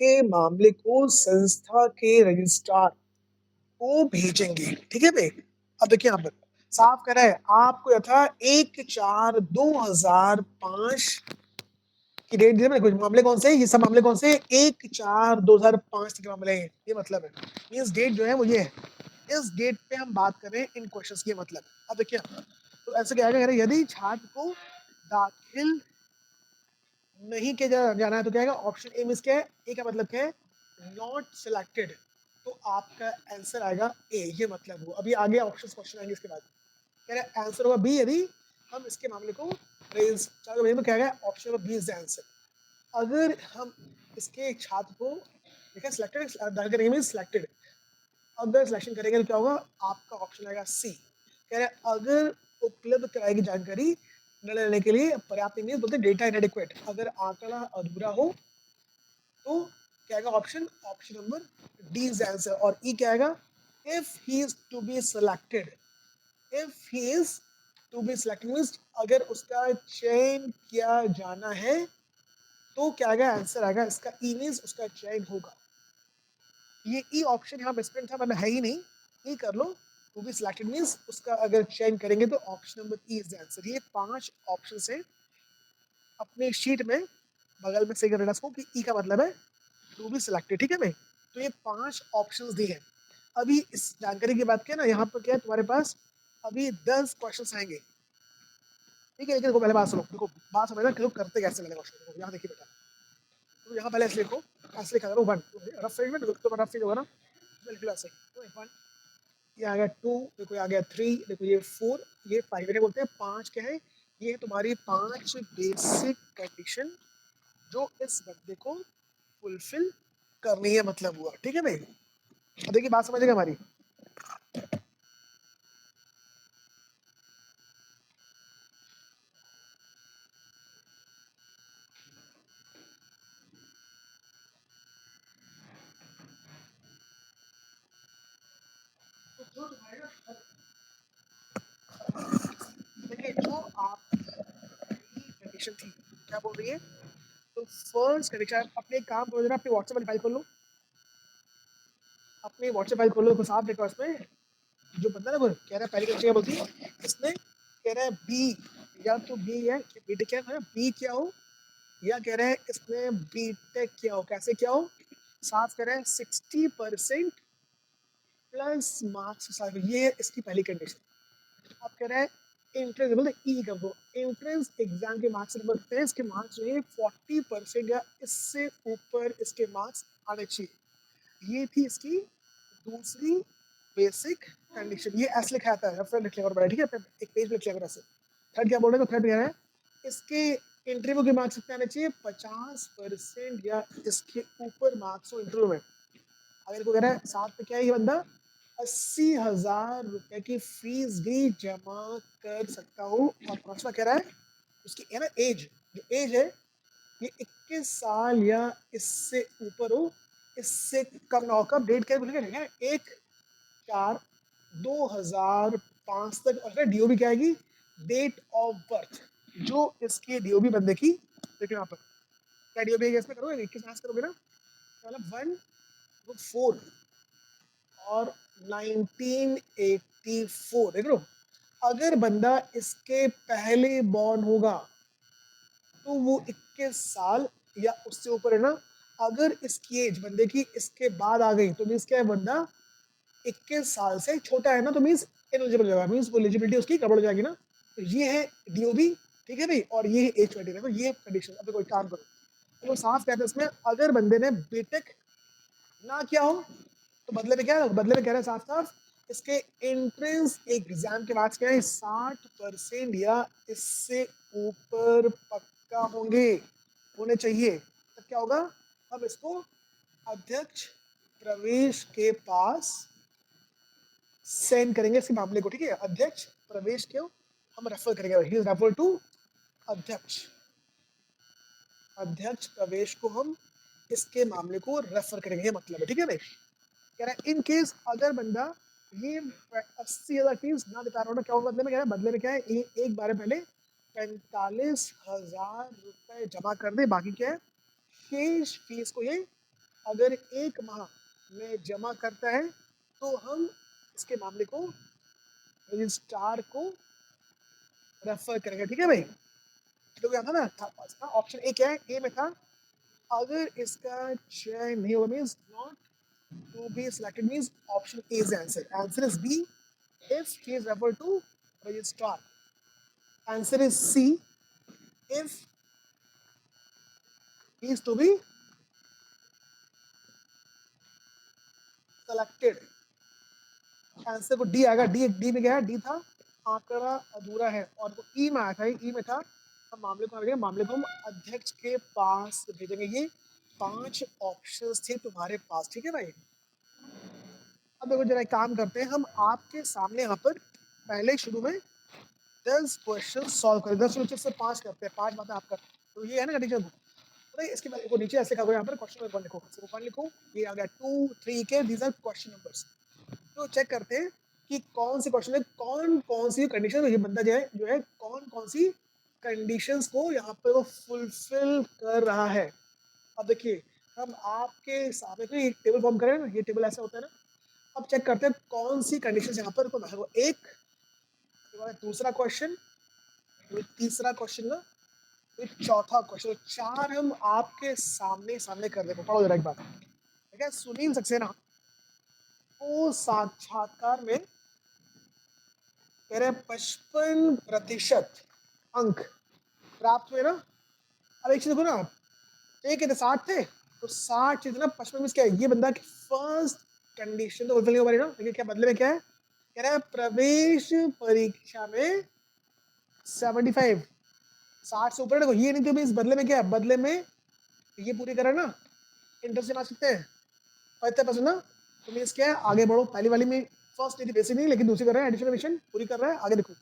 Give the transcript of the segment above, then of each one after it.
इसके मामले को संस्था के रजिस्ट्रार को भेजेंगे। ठीक है भाई, अब देखिए यहाँ पर साफ करा है आपको यथा 1/4/2005 की डेट दी है। कुछ मामले कौन से हैं? ये सब मामले कौन से हैं? 1/4/2005 के मामले हैं। ये मतलब है मीन्स डेट जो है वो ये है, इस डेट पे हम बात कर रहे हैं इन क्वेश्चंस की। मतलब अब देखिए तो ऐसे क्या आएगा, यदि छात्र को दाखिल नहीं किया जाना है तो क्या आएगा, ऑप्शन ए में क्या है, ए का मतलब क्या है, नॉट सिलेक्टेड। तो आपका आंसर आएगा ए, ये मतलब हो। अभी आगे ऑप्शन क्वेश्चन आएंगे इसके बाद। कह रहे हैं आंसर होगा बी, यदि हम इसके मामले को रेज में क्या है, option number B is the answer. अगर हम इसके छात्र को देखा सिलेक्टेड सिलेक्टेड, अगर सिलेक्शन करेंगे तो क्या होगा, आपका ऑप्शन आएगा सी। कह रहे हैं अगर उपलब्ध कराई गई जानकारी निर्णय लेने के लिए पर्याप्त नहीं है, बोलते डेटा इनएडिक्वेट, अगर आंकड़ा अधूरा हो तो क्या आएगा, option option number D is answer. और ई क्या आएगा, if he is to be selected, if he is to be selected means अगर उसका चयन किया जाना है तो क्या आएगा, आंसर आएगा इसका ई मीन्स उसका चयन होगा। ये ई ऑप्शन यहाँ मिसप्रिंट था, मतलब है ही नहीं, ई कर लो। टू बी सिलेक्टेड मीन्स उसका अगर चयन करेंगे तो option number E is the answer. ये 5 ऑप्शन है, अपने शीट में बगल में सही कर लेना इसको कि ई का मतलब है टू बी सिलेक्टेड। ठीक है भाई, तो ये 5 ऑप्शंस दिए हैं। अभी इस जानकारी की बात करें ना, यहाँ पर क्या है तुम्हारे पास अभी 10 क्वेश्चन आएंगे। ठीक है, लेकिन देखो पहले बात सुनो, देखो बात समझना कि लोग करते कैसे पहले क्वेश्चन। देखो यहाँ देखिए बेटा, तो यहाँ पहले ऐसे लिखो, ऐसे लिखा करो 1 रफ पेज में, तो रफ पेज होगा ना, बिल्कुल ऐसे। तो 1 ये आ गया, 2 देखो, ये आ गया 3 देखो, ये 4 ये 5, इन्हें बोलते हैं 5 क्या है, ये तुम्हारी 5 बेसिक कंडीशन जो इस बंदे को फुलफिल करनी है, मतलब हुआ। ठीक है भाई, देखिए बात समझेगा हमारी। देखिए जो आपकी कंडीशन थी, क्या बोल रही है, तो फर्स्ट कंडीशन, अपने एक काम करो जरा, अपनी व्हाट्सएप वाली फाइल खोल लो, अपनी व्हाट्सएप फाइल खोल लो, कुछ साफ देखो उसमें। जो बंदा ना वो कह रहा है पहली कंडीशन क्या बोलती है, इसने कह रहा है बी, या तो बी है बीटेक क्या है, बी क्या हो, या कह रहे हैं इसने बीटेक किया हो, कैसे क्या हो, साफ कह रहे हैं 60% प्लस मार्क्स, ये इसकी पहली कंडीशन। आप कह रहे हैं एंट्रेंस बोलते ई का, वो एंट्रेंस एग्जाम के मार्क्स नंबर होते हैं, इसके मार्क्स जो है 40% या इससे ऊपर इसके मार्क्स आने चाहिए। ये थी इसकी दूसरी बेसिक कंडीशन। ये ऐसे लिखा जाता है, रेफरेंस लिख लिया, ठीक है, एक पेज पे लिख लिया ऐसे। थर्ड क्या बोल रहे हैं, तो थर्ड कह रहे हैं इसके इंटरव्यू के मार्क्स कितने आने चाहिए, 50% या इसके ऊपर मार्क्स हो इंटरव्यू में। अगर को कह रहा है साथ में क्या है, ये बंदा 80,000 रुपए की फीस भी जमा कर सकता हूँ। और पांचवा कह रहा है उसकी है ना एज, जो एज है ये 21 साल या इससे ऊपर हो, इससे कम ना हो। कब डेट क्या बोलेंगे, 1/4/2005 तक। और डीओबी क्या आएगी, डेट ऑफ बर्थ, जो इसकी डीओबी बंदे की। देखिए यहाँ पर क्या डीओबी है, इसमें करोगे 21 करोगे ना, मतलब 1/4 और 1984 देख लो। अगर बंदा इसके पहले बॉर्न होगा तो वो 21 साल या उससे ऊपर है ना। अगर इसकी एज बंदे की इसके बाद आ गई तो मीन्स क्या है, बंदा 21 साल से छोटा है ना, तो मीन्स एलिजिबल होगा, मीन्स एलिजिबिलिटी उसकी गड़बड़ हो जाएगी ना। तो ये है डीओबी, ठीक है भाई, और ये है एज क्राइटेरिया। तो ये कंडीशन, अब कोई काम करो तो साफ कहते हैं इसमें, अगर बंदे ने बीटेक ना किया हो तो बदले में क्या है, बदले में कह रहे हैं साफ साफ इसके एंट्रेंस एग्जाम के मार्क्स क्या है, 60% या इससे ऊपर पक्का होने चाहिए। तब क्या होगा, अब इसको अध्यक्ष प्रवेश के पास सेंड करेंगे इसके मामले को। ठीक है, अध्यक्ष प्रवेश क्यों हम रेफर करेंगे, ही इज रेफर टू अध्यक्ष, अध्यक्ष प्रवेश को हम इसके मामले को रेफर करेंगे, मतलब है। ठीक है भाई, कह रहा है इन केस अगर बंदा ये 80,000 फीस ना दिखा रहा हो, क्या बदले में, कह रहा है बदले में क्या है, एक बार पहले 45,000 रुपए जमा कर दे, बाकी क्या है शेष फीस को ये अगर 1 माह में जमा करता है तो हम इसके मामले को रजिस्ट्रार को रेफर करेंगे। ठीक है भाई, तो क्या था ना, था ऑप्शन ए, क्या है, ए में था अगर इसका चयन नहीं होगा means not to be selected means option A is answer. Answer is B, if he is referred to registrar. Answer is C, if he is to be selected. Answer को डी आएगा। डी में क्या है, D था आंकड़ा अधूरा है, और वो ई में आया था, ई में था हम मामले को भेजेंगे, मामले को हम अध्यक्ष के पास भेजेंगे। ये 5 ऑप्शंस थे तुम्हारे पास। ठीक है भाई, अब देखो जरा एक काम करते हैं, हम आपके सामने यहाँ पर पहले शुरू में 10 क्वेश्चन सॉल्व करें। 10 क्वेश्चन से 5 करते हैं, 5 बातें आप करते हैं, तो ये है ना कंडीशन। तो इसके बाद देखो नीचे ऐसे करो, यहाँ पर क्वेश्चन नंबर 1 लिखो, 1 लिखो, ये आ गया 2 3 के, दीज आर क्वेश्चन नंबर्स। तो चेक करते हैं कि कौन से क्वेश्चन में कौन कौन सी कंडीशन, ये बंदा जो है कौन कौन सी कंडीशंस को यहाँ पर वो फुलफिल कर रहा है। अब देखिए हम आपके सामने तो एक टेबल फॉर्म करें ना, ये टेबल ऐसा होता है ना। अब चेक करते हैं कौन सी कंडीशंस यहाँ पर को एक, दूसरा क्वेश्चन, तीसरा क्वेश्चन ना, चौथा क्वेश्चन। 4 हम आपके सामने सामने कर देंगे। पढ़ो जरा एक बात, ठीक है। सुनील सक्सेना को साक्षात्कार में कह रहे 55% अंक प्राप्त हुए ना। अब एक चीज देखो ना, एक 60 थे, तो 60 चीज ना 55 में क्या है, ये बंदा की फर्स्ट कंडीशन तो फुलफिल नहीं हो पा रही ना, लेकिन क्या बदले में क्या है, कह रहा है प्रवेश परीक्षा में 75, 60 से ऊपर। देखो ये नहीं थी, इस बदले में क्या है, बदले में ये पूरी करा ना, इंटर से ला सकते हैं 75% ना। तो मीन्स क्या है, आगे बढ़ो, पहली वाली में फर्स्ट नहीं थी, बेसिक नहीं, लेकिन दूसरी कर रहा है, एडिशनल एडिशन पूरी कर रहा है। आगे देखो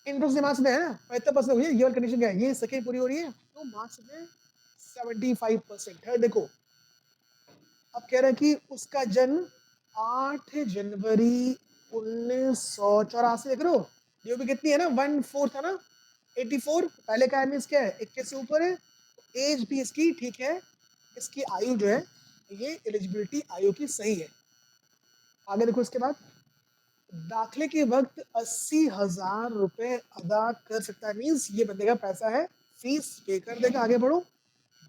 इंटर से मार्क्स में है ना 75% हुई है, ये वाली कंडीशन क्या है, ये सेकंड पूरी हो रही है, तो मार्क्स में 75% है। देखो अब कह रहा है कि उसका जन्म 8 जनवरी 1984, देख रहे हो जो भी कितनी है ना, 1/4 है ना, 84। पहले का मीन्स क्या है, 21 से ऊपर है, एज भी इसकी ठीक है, इसकी आयु जो है, ये एलिजिबिलिटी आयु की सही है। आगे देखो इसके बाद, दाखिले के वक्त 80,000 रुपए अदा कर सकता है, मीन्स ये बंदे का पैसा है, फीस पे कर देगा। आगे बढ़ो,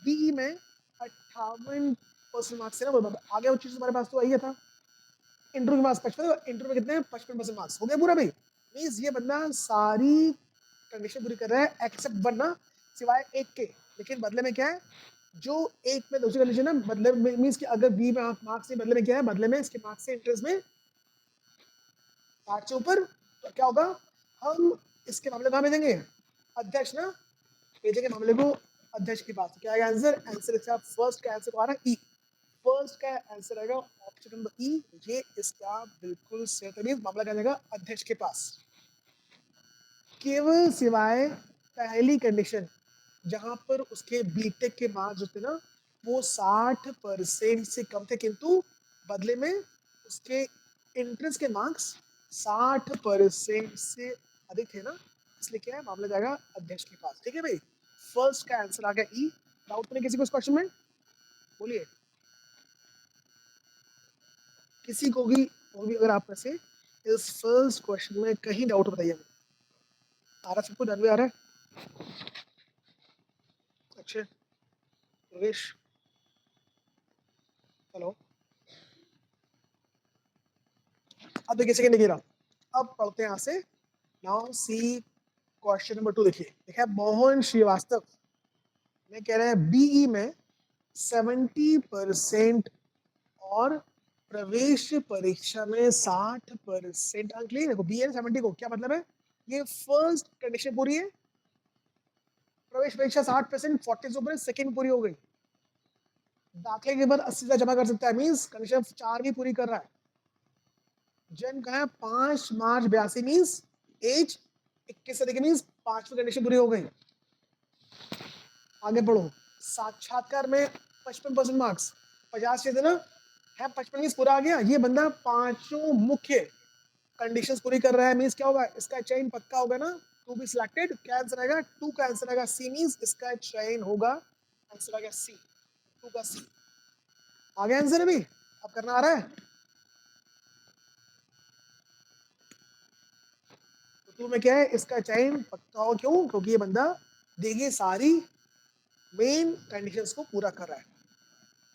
बीई में 58% मार्क्स है ना, आगे वो चीज तुम्हारे पास तो आई था। इंटरव्यू के मार्क्स 55, इंटरव्यू में कितने, 55% मार्क्स हो गए पूरा भाई। मीन्स ये बंदा सारी कंडीशन पूरी कर रहा है एक्सेप्ट 1 ना, सिवाय एक के। लेकिन बदले में क्या है, जो एक में दूसरी कंडीशन है, बदले में मीन्स कि अगर बी में मार्क्स से बदले में क्या है, बदले में इसके मार्क्स से इंटरेस्ट में 60 से ऊपर, तो क्या होगा, हम इसके मामले कहाँ भेजेंगे, अध्यक्ष ना, भेजेंगे मामले को अध्यक्ष के पास। क्या आएगा आंसर, आंसर इसका फर्स्ट का आंसर को आ रहा है ई, फर्स्ट का आंसर आएगा ऑप्शन नंबर ई, ये इसका बिल्कुल सही। मामला क्या जाएगा अध्यक्ष के पास। केवल सिवाय पहली कंडीशन, जहां पर उसके बीटेक के मार्क्स जो थे ना, वो 60% से कम थे, किंतु बदले में उसके इंट्रेंस के मार्क्स 60% से अधिक थे ना, इसलिए क्या है, मामला जाएगा अध्यक्ष के पास। ठीक है भाई, फर्स्ट का आंसर आ गया ई। डाउट नहीं किसी को इस क्वेश्चन में, बोलिए किसी को भी, अगर आप में से इस फर्स्ट क्वेश्चन में कहीं डाउट बताइए। आ रहा सबको, ध्यान में आ रहा है, अच्छे प्रवेश, हेलो। अब देखिए सेकंड गिरा, अब पढ़ते हैं यहाँ से। नाउ सी क्वेश्चन नंबर 2, देखिए लिखा है मोहन श्रीवास्तव ने कह रहे हैं बीई में 70% और प्रवेश परीक्षा में 60% अंक लिए। देखो बी है 70 को, क्या मतलब है, ये फर्स्ट कंडीशन पूरी है, प्रवेश परीक्षा 60%, 40 से ऊपर, सेकंड पूरी हो गई। दाखिले के बाद 80 जमा कर सकता है, मीन्स कंडीशन 4 भी पूरी कर रहा है। जन्म कहा है 5 मार्च 82, मीन्स एज 21 से, मीन्स 5वीं कंडीशन पूरी हो गई। आगे बढ़ो, साक्षात्कार में 55% मार्क्स, 50 चाहिए ना, है 55 मीन्स पूरा आ गया। ये बंदा 5 मुख्य कंडीशंस पूरी कर रहा है, मीन्स क्या होगा, इसका चयन पक्का होगा ना, टू बी सिलेक्टेड। क्या आंसर आएगा, 2 का आंसर आएगा सी, मीन्स इसका चयन होगा, आंसर आ गया सी, 2 का सी। आगे आंसर अभी अब करना आ रहा है। तो टू में क्या है, इसका चयन पक्का हो, क्यों? क्योंकि ये बंदा देखिए सारी मेन कंडीशंस को पूरा कर रहा है।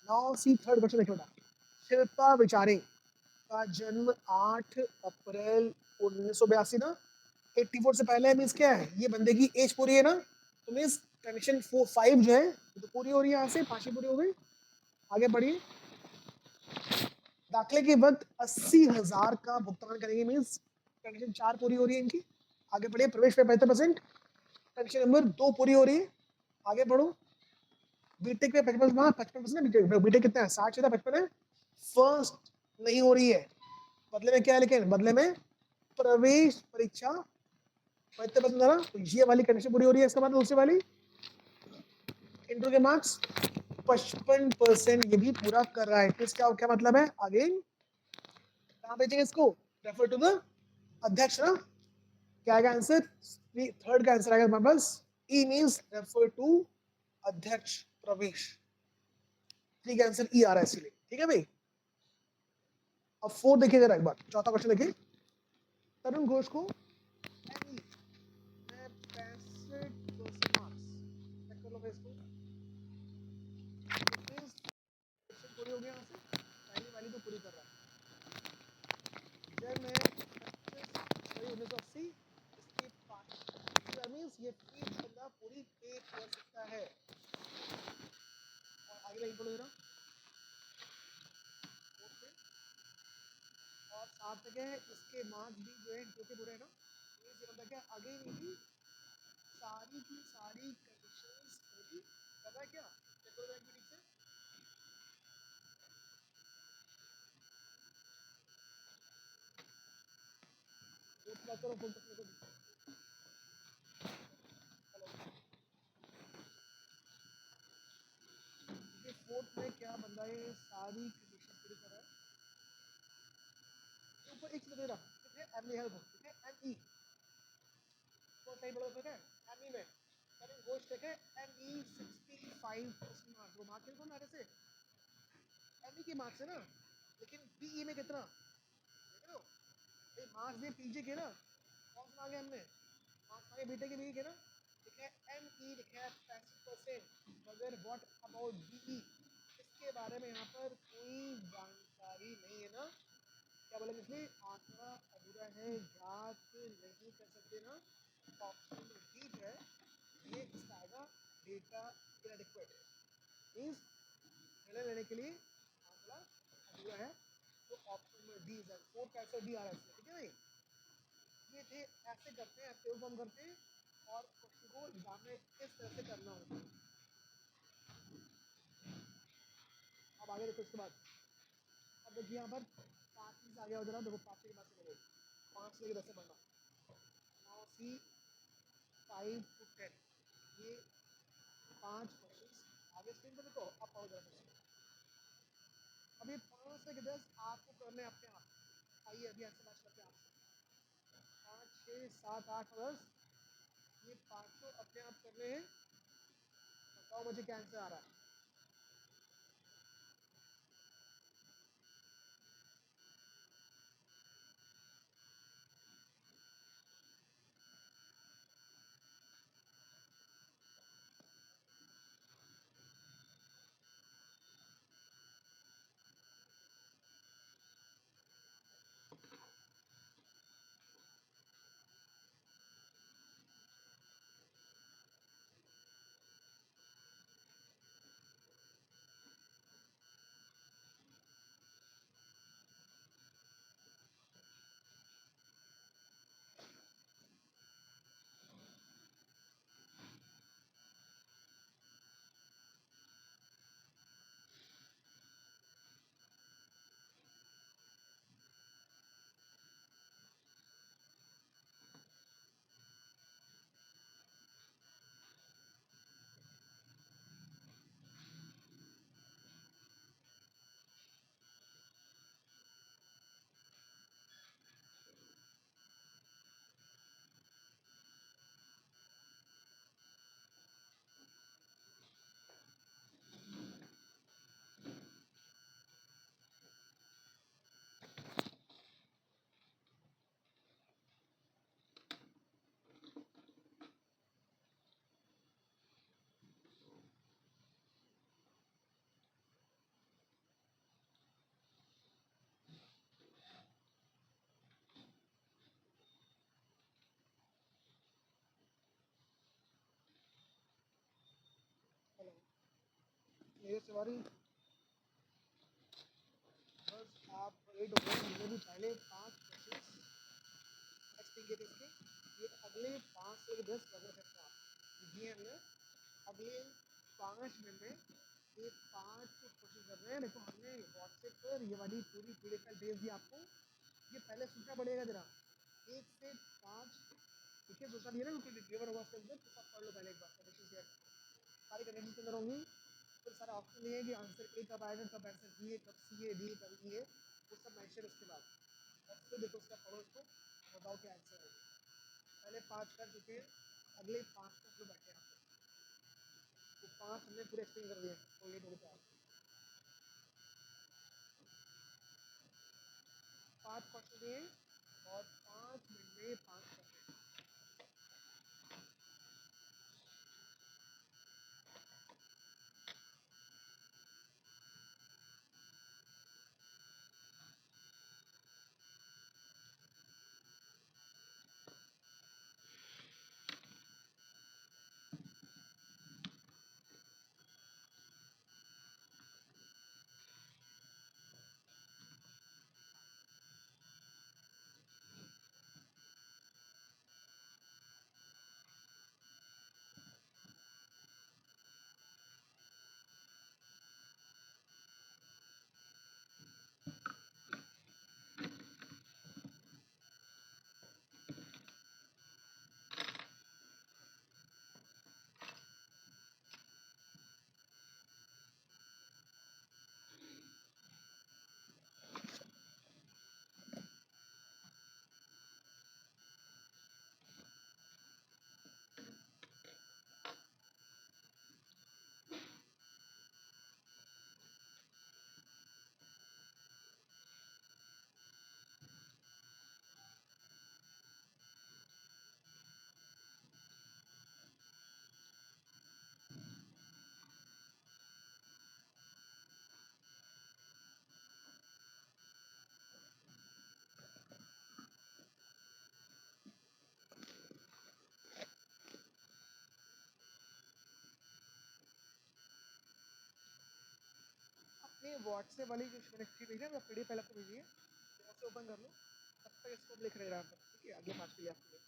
नाउ सी थर्ड क्वेश्चन देखो बेटा। शिल्पा विचारे का जन्म 8 अप्रैल 1982 ना, 84 से पहले मीन्स क्या है, ये बंदे की एज पूरी है ना, तो मीन्स कंडीशन 4 5 जो है तो पूरी हो रही है, यहाँ से 5 ही पूरी हो गई। आगे बढ़िए। दाखिले के वक्त 80,000 का भुगतान करेंगे, मीन्स कंडीशन 4 पूरी हो रही है इनकी। आगे बढ़िए। प्रवेश पे 75%, कंडीशन नंबर 2 पूरी हो रही है। आगे बढ़ो। बीटेक पे 55%, बीटेक कितना है, 60 से 55 है। फर्स्ट नहीं हो रही है, बदले में क्या है, लेकिन बदले में प्रवेश परीक्षा 75% ना, तो ये वाली कंडीशन पूरी हो रही है। इसका मतलब दूसरी वाली इंटर के मार्क्स 55% ये भी पूरा कर रहा है। तो इसका क्या मतलब है, अगेन कहाँ भेजेंगे इसको, रेफर टू द अध्यक्ष ना। क्या आएगा आंसर, थर्ड का आंसर आएगा हमारे पास, ई मींस रेफर टू अध्यक्ष प्रवेश। ठीक है, आंसर ई आ रहा है इसीलिए। ठीक है भाई। अब फोर्थ देखिए जरा एक बार, चौथा क्वेश्चन देखिए। तरुण घोष को NE में 65% मार्क्स, चेक कर लो भाई इसको। क्वेश्चन पूरी हो गया यहाँ से, पहली वाली तो पूरी कर रहा है। जब मैं 1980 इसके पास मीन्स ये पेज बंदा पूरी पे कर सकता है। और आगे लाइन पढ़ो जरा। और साथ में इसके मार्क्स भी जो है जो के बुरे हैं ना, मीन्स ये बंदा क्या आगे भी सारी की सारी कंडीशंस पूरी कर रहा है। क्या चेक करो एक मिनट से। फोर्थ बात करो, फोर्थ को ये फोर्थ में क्या बंदा ये सारी कंडीशन पूरी कर रहा है। ऊपर एक चीज दे रहा ठीक है, एम हेल्प ठीक है, एम ई तो सही बोलो ठीक है। एम ई में करेंट घोष ठीक है, एम ई 65% मार्क्स, वो मार्क्स कितना मेरे से एम ई के मार्क्स है ना, लेकिन पीई में कितना देख रहे हो भाई, मार्क्स दे पीजे के ना, कौन सा मांगे हमने, मार्क्स मांगे बीटे के भी के ना। ठीक है, एम ई लिखा है 65%, मगर व्हाट अबाउट बीई, इसके बारे में यहाँ पर कोई जानकारी नहीं है ना। क्या बोलेंगे इसमें, आंकड़ा अधूरा है, ज्ञात नहीं कर सकते ना। ऑप्शन डी जो है ये इसका आएगा, डेटा इनएडिक्वेट मींस निर्णय लेने के लिए आंकड़ा अधूरा है। तो option number D is four का आंसर डी आ रहा है इसमें। ठीक है भाई, ये थे ऐसे करते हैं, ऐसे हम करते हैं और क्वेश्चन को एग्जाम में इस तरह से करना होता है। अब आगे देखो इसके बाद। अब देखिए यहाँ पर 5 से आगे हो जरा, देखो 5 के बाद से करो, 5 लेके 10 से पढ़ना। नाउ सी 5 to 10 ये 5 क्वेश्चंस आगे स्क्रीन पे देखो, अब पढ़ो जरा क्वेश्चन। अब ये 5 से 10 आपको करने अपने आप। आइए अभी आंसर मैच करते हैं आपसे। 5 6 7 8 10 ये पांचों अपने आप करने हैं। बताओ मुझे क्या आंसर आ रहा है। मेरे सवारी बस आप वेट हो गए, हमने भी पहले 5 क्वेश्चन एक्सप्लेन किए थे इसके। ये अगले 5 से 10 कवर करता दिए हमने। अगले 5 मिनट में ये 5 क्वेश्चन कर रहे हैं। देखो हमने व्हाट्सएप पर ये वाली पूरी पीडीएफ फाइल भेज दी आपको। ये पहले सोचना पड़ेगा जरा, 1 से 5 ठीक है, सोचना नहीं है ना, क्योंकि डिलीवर होगा उसके अंदर, तो सब पढ़ लो पहले एक बार कंडीशन शेयर सारी कंडीशन के अंदर होंगी। फिर सारा ऑप्शन ये है कि आंसर ए कब आएगा, कब आंसर बी है, कब सी है, डी है, कब ई है, वो सब मेंशन उसके बाद। और फिर देखो उसका पढ़ो उसको, बताओ क्या आंसर है। पहले 5 कर चुके हैं, अगले 5 तक जो बैठे हैं आप लोग। तो 5 हमने पूरे एक्सप्लेन कर दिए, तो ये बोलते हैं 5 क्वेश्चन दिए और 5 मिनट में 5 क्वेश्चन। अपने व्हाट्सएप वाली जो मैंने शीट भेजी है, मैं पीडीएफ फाइल आपको भेजी है, तो ओपन कर लो। तब तक इसको लिख रहे हैं, ठीक है, अगले 5 के लिए आपके लिए।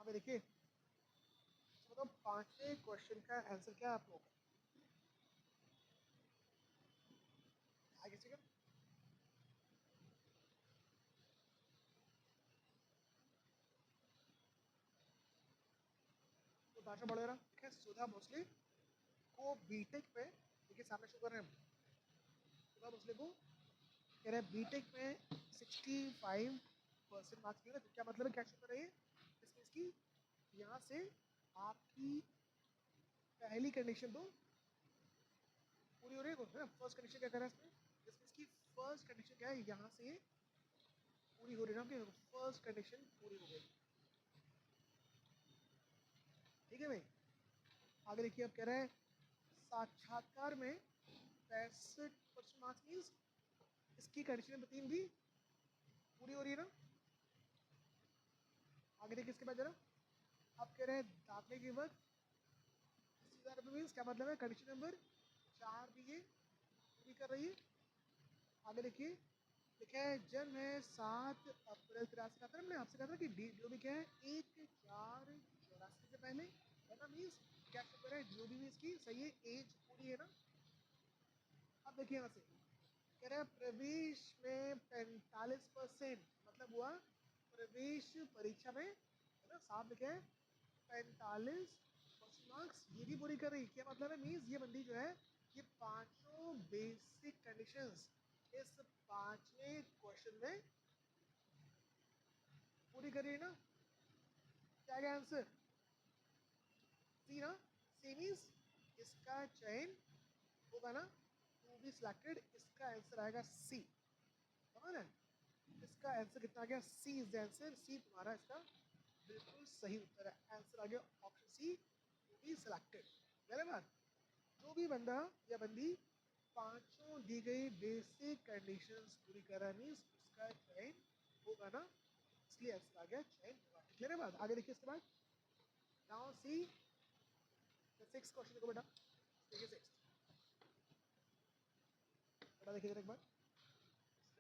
पे देखिए, तो पांचवें क्वेश्चन का आंसर क्या है आप लोगों का? आगे चलिए। तो दाशा बढ़ रहा ठीक है, सुधा भोसले को बीटेक में, देखिए सामने शो कर रहे हैं हम, सुधा भोसले को कह रहे हैं बीटेक में 65% मार्क्स मिले, तो क्या मतलब है, क्या शो कर रही है इसमें, इसकी यहाँ से आपकी पहली कंडीशन तो पूरी हो रही है ना। फर्स्ट कंडीशन क्या कर रहा है इसमें, इसमें इसकी फर्स्ट कंडीशन क्या है, यहाँ से पूरी हो रही है ना, फर्स्ट कंडीशन पूरी हो गई, ठीक है भाई। आगे देखिए, अब कह रहे हैं साक्षात्कार में 65% मार्क्स मीन्स इसकी कंडीशन नंबर 3 भी पूरी हो रही है ना। आगे देखिए इसके बाद जरा, अब कह रहे हैं दाखिले के वक्त 80,000 रुपये मीन्स क्या मतलब है, कंडीशन नंबर 4 भी ये पूरी कर रही है। आगे देखिए लिखा है जन्म है 7 अप्रैल 83 का, मैंने आपसे कहा था कि जो भी क्या है 1/4/84 से पहले है ना, मीन्स क्या शुक्र है जो भी इसकी सही है, एज पूरी है ना। अब देखिए यहाँ से कह रहे हैं प्रवेश में 45% मतलब हुआ प्रवेश परीक्षा में है ना, साफ लिखे हैं 45% मार्क्स ये भी पूरी कर रही, क्या मतलब है, मीन्स ये बंदी जो है ये पांचों बेसिक कंडीशंस इस पांचवें क्वेश्चन में पूरी कर रही है ना। क्या गया आंसर, सी ना, सी मीन्स इसका चयन होगा ना, टू बी सिलेक्टेड, इसका आंसर आएगा सी, समझ रहे, इसका आंसर कितना आ गया, C is the answer, C तुम्हारा इसका बिल्कुल सही उत्तर है, आंसर आ गया option C, to be selected. मेरे बात, जो भी बंदा या बंदी पांचों दी गई बेसिक कंडीशंस पूरी कर रहा है मीन्स उसका चयन होगा ना, इसलिए आंसर आ गया चयन होगा। मेरे बाद आगे देखिए इसके बाद, now see the sixth question को बेटा, देखिए सिक्स्थ बेटा, देखिए जरा एक बार,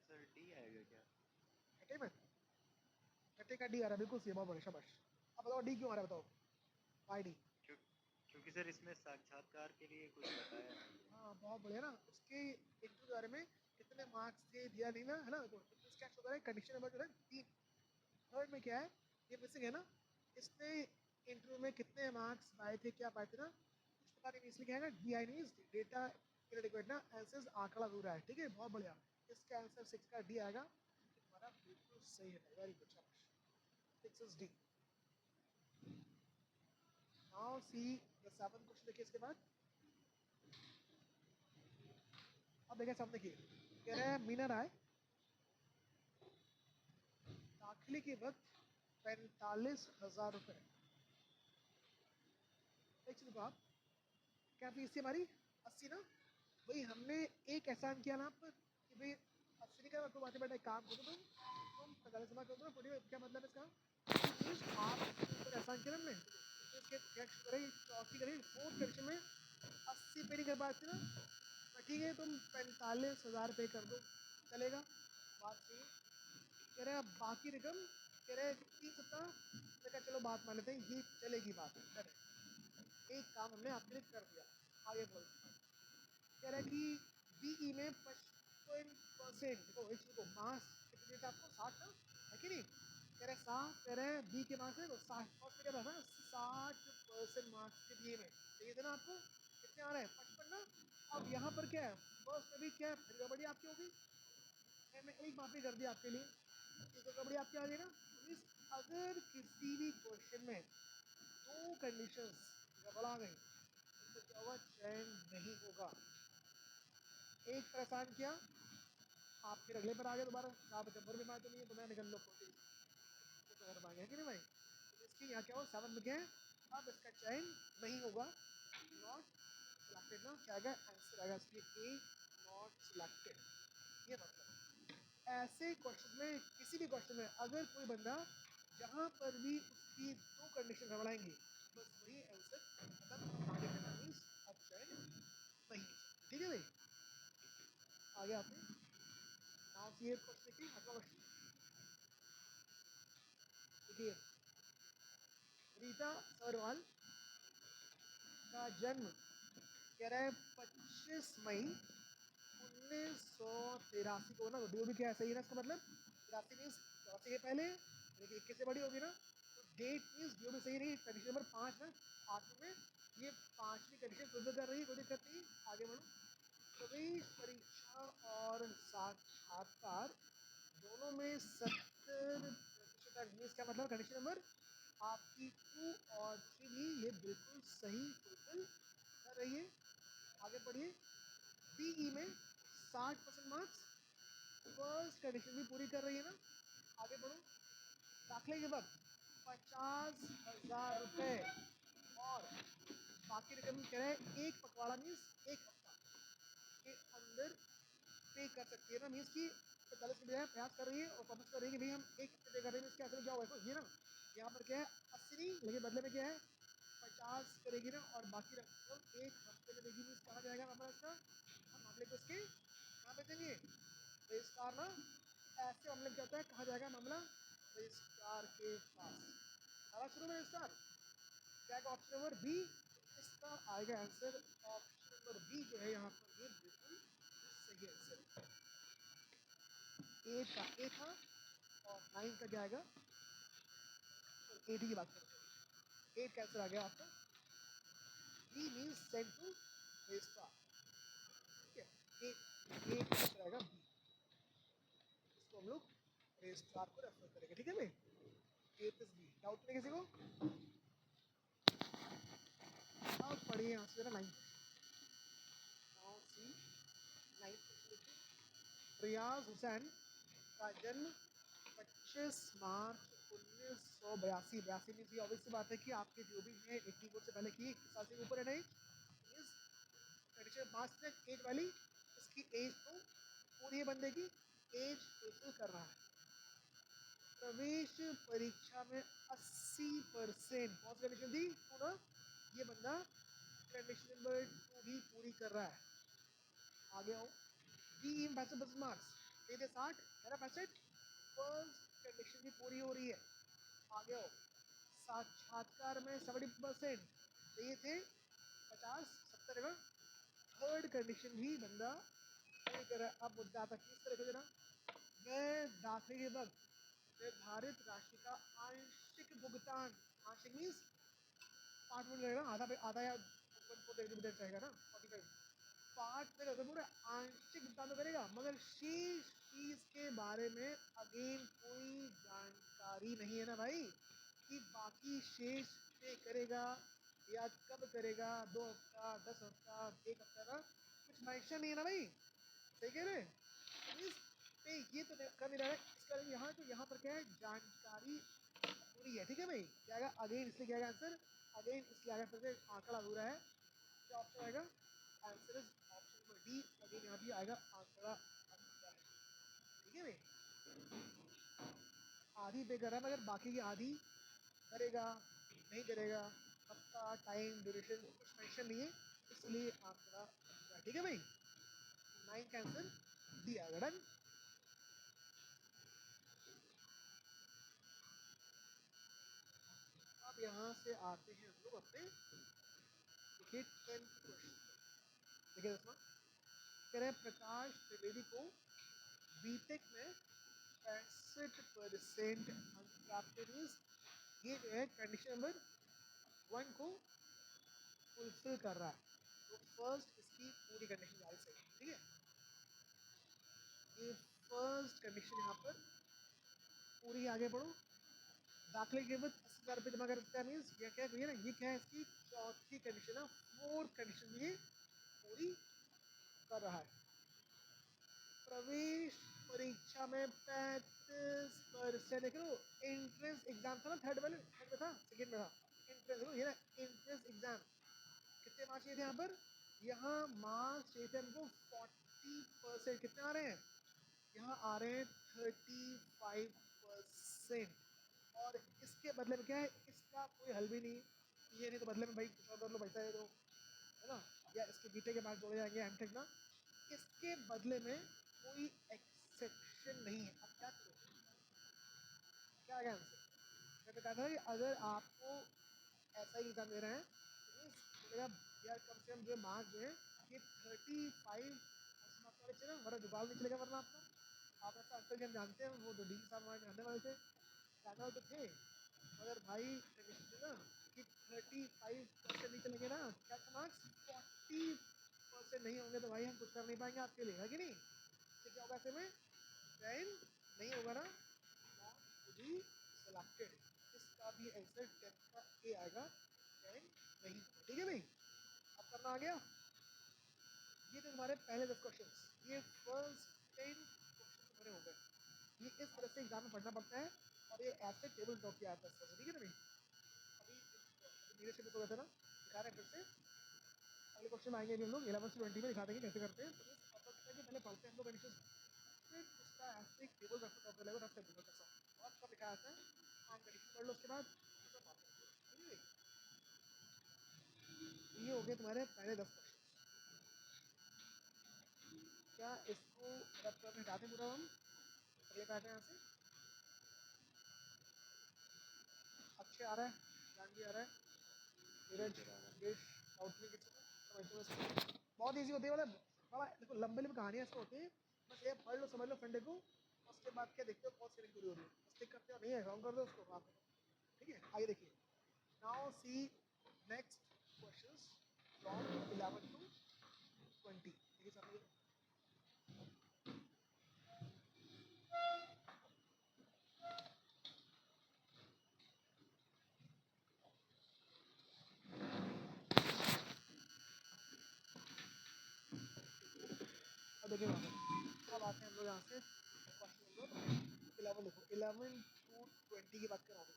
सर डी आएगा क्या? घटे में घटे का डी आ रहा है, बिल्कुल सही, बहुत बढ़िया, शाबाश। अब बताओ डी क्यों आ रहा है, बताओ वाई डी। क्यों? क्योंकि सर इसमें साक्षात्कार के लिए कुछ बताया नहीं है। हाँ बहुत बढ़िया ना, उसके इंटरव्यू के बारे में कितने मार्क्स थे दिया नहीं ना, है ना, तो क्या होता है कंडीशन नंबर जो है 3, थर्ड में क्या है ये मिसिंग है ना, इसने इंटरव्यू में कितने मार्क्स पाए थे, क्या पाए थे ना, कुछ पता नहीं, इसलिए क्या है ना, डी आई नहीं डेटा इनएडिक्वेट ना, आंसर आंकड़ा अधूरा है, ठीक है, बहुत बढ़िया, इसका आंसर 6 का डी आएगा, तुम्हारा बिल्कुल सही है, वेरी गुड, शाबाश, 6 is D. Now see the seventh question, देखिए इसके बाद, अब देखिए सामने देखिए, कह रहे हैं मीना राय दाखिले के वक्त 45,000 रुपए, देख चुके आप, क्या फीस थी हमारी 80 ना, भाई हमने एक एहसान किया ना आप पर कि भाई 80 नहीं करा, तुम आते बेटा एक काम करो, तुम 45 जमा कर दो ना, पढ़िए, क्या मतलब है इसका, मीन्स आप ऊपर एहसान किया हमने, तो इसके क्या करें, चौथी करें, फोर्थ कंडीशन में 80 पे नहीं कर पाते ना, तो ठीक है तुम 45,000 पे कर दो, चलेगा, बात सही है। कह रहे हैं बाकी रकम, कह रहे हैं 3 सप्ताह, मैंने कहा चलो बात मान लेते हैं, ये चलेगी बात, एक काम हमने आपके लिए कर दिया, आगे बोल, कह रहा है कि बीई में 55%, देखो एक चीज को मास कितने देता आपको 60 ना, है कि नहीं, कह रहे साफ, कह रहे हैं बी के मार्क्स है तो 60, फर्स्ट में क्या था ना 60% मार्क्स के बीए में चाहिए थे ना आपको, कितने आ रहे हैं 55 ना। अब यहाँ पर क्या है, फर्स्ट में भी क्या है, फिर गड़बड़ी आपकी होगी, मैं एक माफी कर दिया आपके लिए, एक गड़बड़ी आपकी आ गई ना, मीन्स अगर किसी भी क्वेश्चन में दो कंडीशंस गड़बड़ा गई तो क्या होगा, चयन नहीं होगा, एक परेशान किया आप फिर अगले पर आ गए दोबारा, आप जब्बर में तो नहीं है तो मैं निकल लो फोर्टी, तो घर में आ गया कि नहीं भाई, तो इसकी यहाँ क्या हो 7 में क्या है, अब इसका चयन नहीं होगा, नॉट सिलेक्टेड ना, क्या आएगा आंसर आएगा इसलिए ए, नॉट सिलेक्टेड, ये मतलब ऐसे क्वेश्चन में, किसी भी क्वेश्चन में अगर कोई बंदा जहाँ पर भी उसकी दो कंडीशन गड़बड़ाएंगे बस वही आंसर मतलब आगे करना मीन्स अब चयन नहीं हो सकता, ठीक है भाई, आगे आपने नाउ सी क्वेश्चन देखिए, अगला क्वेश्चन देखिए, कविता सरवाल का जन्म कह रहा है 25 मई 1983 को ना, तो भी क्या सही है ना इसका मतलब 83 मीन्स 84 के पहले, लेकिन 21 से बड़ी होगी ना, तो डेट मीन्स जो भी सही रही। कंडीशन नंबर 5 ना, आखिर में ये पांचवी कंडीशन फुलफिल कर रही है, कोई दिक्कत नहीं। आगे बढ़ो। प्रवेश परीक्षा और साक्षात्कार दोनों में 70% क्या मतलब कंडीशन नंबर आपकी 2 और 3 भी ये बिल्कुल सही फुलफिल कर रही है। आगे बढ़िए। बीई में 60% मार्क्स, फर्स्ट कंडीशन भी पूरी कर रही है ना। आगे बढ़ो। दाखिले के वक्त 50,000 रुपए और बाकी रकम कह रहे हैं एक पखवाड़ा मीन्स एक हफ्ता के अंदर पे कर सकती है ना, मीन्स की 45 के बजाय प्रयास कर रही है और प्रॉमिस कर रही है कि भाई हम एक हफ्ते पे कर रहे हैं। मीन्स क्या असल में क्या होगा ये ना, यहाँ पर क्या है 80 नहीं, लेकिन बदले में क्या है 50 करेगी ना और बाकी रकम एक हफ्ते में देगी। मीन्स कहा जाएगा मामला इसका, हम मामले को इसके कहाँ पे देंगे, रजिस्ट्रार ना। ऐसे मामले में क्या होता है, कहा जाएगा मामला रजिस्ट्रार के पास। सारा शुरू में रजिस्ट्रार क्या है, ऑप्शन नंबर बी इसका आएगा आंसर। ऑप्शन नंबर बी जो है यहाँ पर ये बिल्कुल सही आंसर। 8 का ए था और 9 का क्या आएगा, 80 की बात करते हैं। 8 का आंसर आ गया आपका, B means send to registrar. ठीक है, 8 का आंसर आएगा बी, इसको हम लोग रजिस्ट्रार को रेफर करेंगे। ठीक है भाई, 8 इज बी। डाउट नहीं किसी को? अब पढ़िए यहाँ से 9 सी 9 रियाज हुसैन का जन्म 25 मार्च 1982। 82 मीन्स ये ऑब्वियस सी बात है कि आपके जो भी है 84 से पहले की 1 साल से ऊपर है नहीं, मीन्स कंडीशन मार्च तक एज वाली, इसकी एज तो पूरी है, बंदे की एज फुलफिल कर रहा है। प्रवेश परीक्षा में 80% कौन सी कंडीशन थी, तो ना ये बंदा कंडीशन नंबर 2 भी पूरी कर रहा है। आगे आओ। बी इन 65 मार्क्स, ये थे 60 है ना 65, फर्स्ट कंडीशन भी पूरी हो रही है। आगे आओ। साक्षात्कार में 70%, तो ये थे 50 70 है ना, थर्ड कंडीशन भी बंदा पूरी कर रहा है। अब मुद्दा आता है किस तरह का, जरा मैं दाखिले के वक्त निर्धारित राशि का आंशिक भुगतान, आंशिक मीन्स पार्ट में रहेगा, आधा या 1.4 चाहेगा ना 45 पार्ट में रहते पूरे आंशिक भुगतान तो करेगा, मगर शेष फीस के बारे में अगेन कोई जानकारी नहीं है ना भाई, कि बाकी शेष पे करेगा या कब करेगा, 2 हफ्ता 10 हफ्ता 1 हफ्ता का कुछ मेंशन नहीं है ना भाई। सही कह रहे हैं, पे ये तो कर नहीं रहा है इसका। यहाँ तो यहाँ पर क्या है, जानकारी पूरी है। ठीक है भाई, क्या आएगा अगेन, इसलिए क्या आएगा आंसर अगेन, इसलिए आएगा फिर से आंकड़ा अधूरा है। क्या ऑप्शन आएगा, answer is option number D. Again यहाँ भी आएगा आंकड़ा अधूरा है। ठीक है भाई, आधी पे कर रहा है मगर बाकी की आधी करेगा नहीं करेगा, हफ्ता टाइम ड्यूरेशन कुछ मेंशन नहीं है, इसलिए आंकड़ा अधूरा है। ठीक है भाई, 9 का आंसर डी आएगा। डन। अब यहाँ से आते हैं हम लोग अपने देखिए 10th क्वेश्चन। देखिए दोस्तों, कह रहे हैं प्रकाश त्रिवेदी को बीटेक में 65% अंक प्राप्त हुए। ये जो है कंडीशन नंबर 1 को फुलफिल कर रहा है, तो फर्स्ट इसकी पूरी कंडीशन जा रही सही। ठीक है, ये फर्स्ट कंडीशन यहाँ पर पूरी। आगे बढ़ो। दाखिले के बाद 80,000 रुपये जमा करता है, मीन्स ये क्या है ना, ये क्या है इसकी चौथी कंडीशन है, फोर्थ कंडीशन ये पूरी कर रहा है। प्रवेश परीक्षा में 35%, देख लो एंट्रेंस एग्जाम था ना, थर्ड में था, सेकंड में था एंट्रेंस, ये ना एंट्रेंस एग्जाम कितने मार्क्स चाहिए थे यहाँ पर, यहाँ मार्क्स चाहिए थे हमको 40%, कितने आ रहे हैं यहाँ आ रहे हैं 35%। और इसके बदले में क्या है, इसका कोई हल भी नहीं, ये नहीं तो बदले में भाई कुछ और कर लो, पैसा दे दो, है ना, या इसके बीटे के बाद जोड़े जाएंगे एमटेक ना, इसके बदले में कोई एक्सेप्शन नहीं है। अब क्या करो, क्या आएगा आंसर, मैंने कहा था कि अगर आपको ऐसा ही एग्जाम दे रहे हैं बोलेगा यार कम से कम जो मार्क्स जो है ये 35 मार्क्स वाले चाहिए, वरना जुगाड़ नहीं चलेगा। वरना आप ऐसा अंकल जी हम जानते हैं, वो तो डी साहब हमारे जानने वाले थे, जानने वाले तो थे, मगर भाई केमिस्ट्री ना कि 35% नहीं चलेंगे ना, क्या मार्क्स 40% नहीं होंगे तो भाई हम कुछ कर नहीं पाएंगे आपके लिए, है कि नहीं? तो क्या होगा ऐसे में, देन नहीं होगा ना, नॉट टू बी सिलेक्टेड। इसका भी आंसर 10 का ए आएगा, देन नहीं। ठीक है भाई, अब करना आ गया। ये तो हमारे पहले 10 क्वेश्चन, ये फर्स्ट 10 क्वेश्चन हमारे हो गए। ये इस तरह से एग्जाम में पढ़ना पड़ता है और ये ऐसे टेबल टॉप किया आता है। ठीक है ना भाई, अभी धीरे से हो गया था ना, दिखा रहे हैं फिर से। अगले क्वेश्चन आएंगे हम लोग 11 से 20 में, दिखा देंगे कैसे करते हैं। तो पहले पढ़ते हैं हम लोग एडिशन, फिर उसका ऐसे एक टेबल रख कर लेवल रखते हैं कैसा और सब लिखा आता है। हम एडिशन पढ़ लो, उसके बाद ये सब बातें ठीक है। ये हो गए तुम्हारे पहले 10 क्वेश्चन। क्या इसको रब कर हटाते पूरा हम, अगले काटे यहाँ से। अच्छे आ रहा है, ज्ञान भी आ रहा है, नीरज देश आउट में किसी समझते बहुत ईजी होती है। मतलब बड़ा देखो लंबे लंबे कहानियाँ ऐसे होती है, बस ये पढ़ लो समझ लो संडे को, उसके बाद क्या देखते हो बहुत सीरीज पूरी हो रही है, बस टिक करते हो, नहीं है रॉन्ग कर दो उसको आप। ठीक है, आइए देखिए। Now see next questions from 11 to 20। देखिए सामने अब देखिए वहाँ पर अब आते हैं हम लोग यहाँ से क्वेश्चन नंबर 11 देखो, 11 to 20 की बात कर रहा हूँ।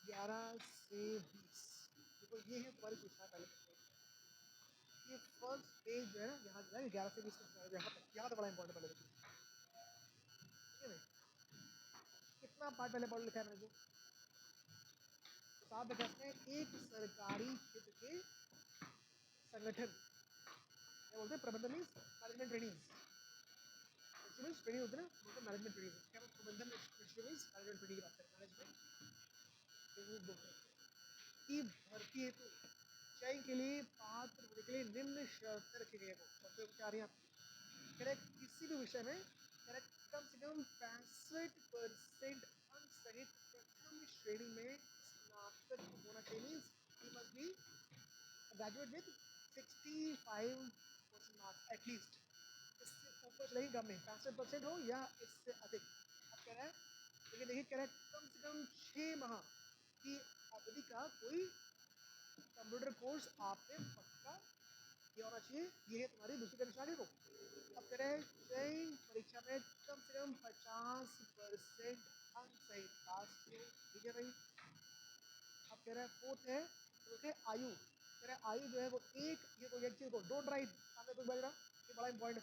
11 से 20 देखो ये है तुम्हारी सूचना पहले। ये फर्स्ट पेज जो है ना, यहाँ जो है 11 से 20 का यहाँ तो बड़ा इंपॉर्टेंट पहले देखो। ठीक है, कितना पार्ट पहले पढ़ लिखा है मैंने जो साहब कहते हैं, एक सरकारी क्षेत्र के संगठन क्या बोलते हैं, प्रबंधन means management training, instruments training होते हैं ना, बोलते हैं मैनेजमेंट ट्रेनिंग। क्या प्रबंधन इंस्ट्रूमेंट्स मैनेजमेंट ट्रेनिंग की बात करें, मैनेजमेंट ट्रेनिंग बोलते हैं कि भर्ती हेतु चयन के लिए पात्र होने के लिए निम्न शर्तें रखी गई है। शर्तें क्या आ रही है आपकी, करेक्ट किसी भी विषय में करेक्ट कम से कम 65% अंक सहित प्रथम श्रेणी में स्नातक होना चाहिए। Means he must be graduate with 65% marks at least. इससे ऊपर चलेगी कम नहीं, 65% हो या इससे अधिक। अब कह रहा है, लेकिन देखिए कह रहा है कम से कम 6 माह की अवधि का कोई कंप्यूटर कोर्स आपने पक्का किया होना चाहिए। ये है तुम्हारी दूसरी कंडीशन को। अब कह रहे हैं चयन परीक्षा में कम से कम 50% अंक सहित पास किए। ठीक है भाई। अब कह रहा है फोर्थ है तो आयु, कह रहा है आयु जो है वो एक, ये कोई एक चीज को डोंट राइट सामने कुछ बज रहा, ये बड़ा इंपॉर्टेंट है,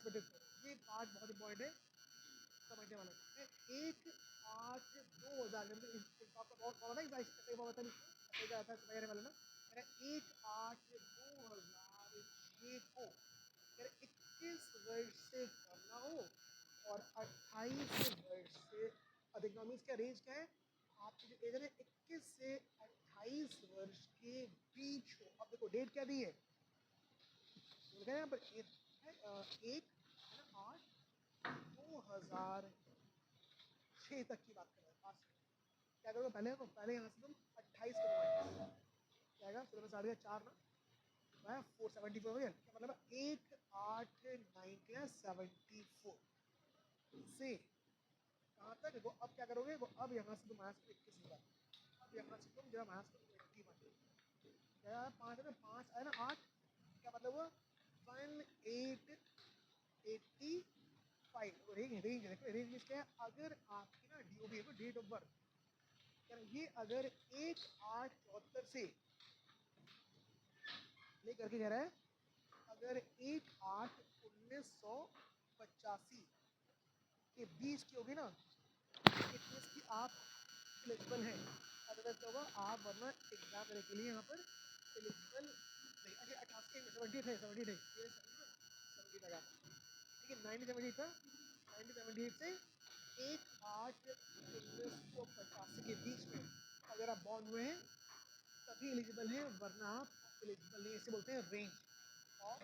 ये पार्ट बहुत इंपॉर्टेंट है समझने वाला है। 1/8/2000 आपका बहुत बहुत है ऐसे बहुत है, ऐसे क्या आता है समझने वाले ना। कह रहा है 1/8/2006 को कह रहा है 21 वर्ष से कम ना हो और 28 वर्ष से अधिक ना। मीन्स क्या रेंज क्या है आपकी जो एज है 21 से 28 वर्ष के बीच हो। अब देखो डेट क्या दी है, यहाँ पर 1/8/2006 तक की बात कर रहे हैं। पास क्या करोगे पहले तो पहले यहाँ से तुम 28 करोगे, क्या आएगा फिर मैं 4 ना, मैं 474 हो गया। क्या मतलब 1/8/1974 से कहाँ तक देखो। अब क्या करोगे वो, अब यहाँ से तुम माइनस को 21 होगा, अब यहाँ से तुम जब माइनस को 21 क्या 5 है ना, 5 आया ना 8, क्या मतलब हुआ 1885। रेंज रेंज देखो, रेंज क्या है, अगर आपकी ना डीओबी है डेट ऑफ बर्थ, ये अगर 1/8/74 से लेकर के कह रहा है अगर 1/8/1985 के बीच की होगी ना, इतने की आप एलिजिबल हैं। अदरवाइज क्या होगा आप वरना एग्जाम देने के लिए यहाँ पर एलिजिबल नहीं। अच्छा 88 78 है, 78 है, ये 70 लगा, ठीक है 1978 था। 1978 से 1/8/1985 के बीच में अगर आप बॉर्न हुए हैं तभी एलिजिबल है, वरना आप एलिजिबल नहीं। इसे बोलते हैं range of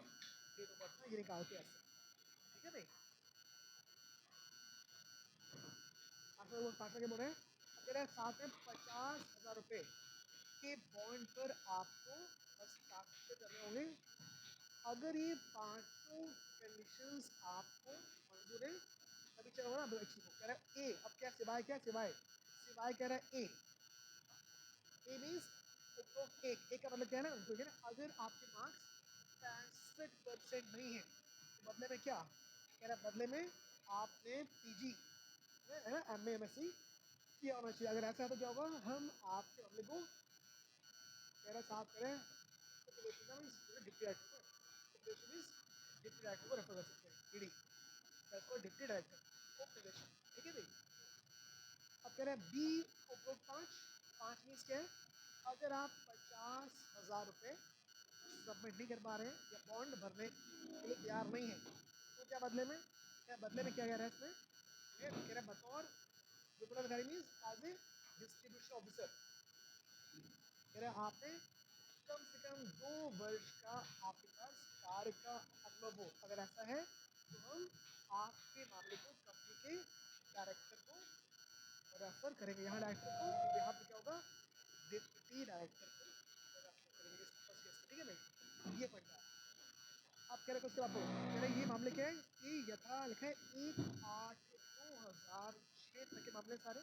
date of birth. ये निकालते हैं ऐसे, ठीक है भाई। पाँच के बोल रहे हैं, अगर साथ में 50,000 रुपए के बॉन्ड पर आपको हस्ताक्षर करने होंगे। अगर ये पांचों कंडीशंस आपको मंजूर है तभी चलो ना। कह रहा है ए, अब क्या सिवाय, क्या सिवाय, सिवाय कह रहा है ए मीन्स उपरोक्त एक का मतलब क्या है ना, तो क्या ना, अगर आपके मार्क्स 65% नहीं है तो बदले में क्या कह रहा है, बदले में आपने पीजी है ना, एमए एमएससी किया होना चाहिए। अगर ऐसा है तो क्या होगा, हम आपके मामले को कह रहा साथ करें डिप्टी डायरेक्टर को रेफर कर सकते हैं, ईडी डिप्टी डायरेक्टर ऑफ निदेशक, ठीक है भाई। अब कह रहे हैं बी उपरोक्त पाँच मीन्स क्या है, अगर आप 50,000 रुपये सबमिट नहीं कर पा रहे हैं या बॉन्ड भरने के लिए तैयार नहीं है तो क्या बदले में, क्या बदले में क्या कह रहा है इसमें, कह रहा है बतौर विपणन means as a distribution officer, कह रहे हैं आपने कम से कम 2 वर्ष का आपके पास कार्य का अनुभव हो। अगर ऐसा है तो हम आपके मामले को कंपनी के डायरेक्टर को रेफर करेंगे। यहाँ डायरेक्टर को, यहाँ पे क्या होगा, डिप्टी डायरेक्टर को रेफर करेंगे इस फर्स्ट केस में, ठीक है भाई। ये पॉइंट है। आप कह रहे उसके बाद कह रहे ये मामले क्या है कि यथा लिखा है 1/8/2006 तक के मामले सारे।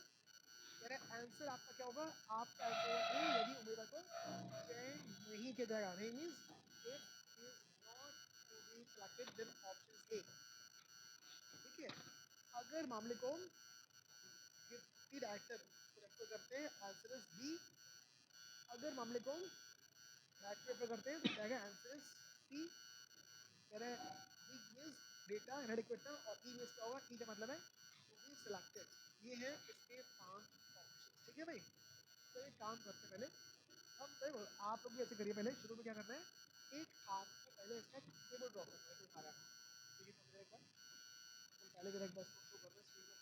कह रहे आंसर आपका क्या होगा, आपका आंसर होगा ए, यदि उम्मीदवार को चयन नहीं किया जाएगा। नहीं means if is not to be selected then option A, ठीक है। अगर मामले को डिप्टी डायरेक्टर को रेफर करते हैं, आंसर इज बी। अगर मामले को डायरेक्टर रेफर करते हैं तो क्या है, आंसर इज सी। कह रहे हैं बी मीन्स डेटा इनएडिक्वेट ना, और ई मीन्स क्या होगा, ई का मतलब है टू बी सिलेक्टेड। ये है इसके 5 ऑप्शन, ठीक है भाई। तो एक काम करते हैं, पहले हम देखो आप लोग भी ऐसे करिए, पहले शुरू में क्या करना है, एक आपको पहले इसका टेबल ड्रॉ करना है, दिखा रहा है, ठीक है। एक बार हम पहले जरा एक बार शो कर रहे हैं स्क्रीन में।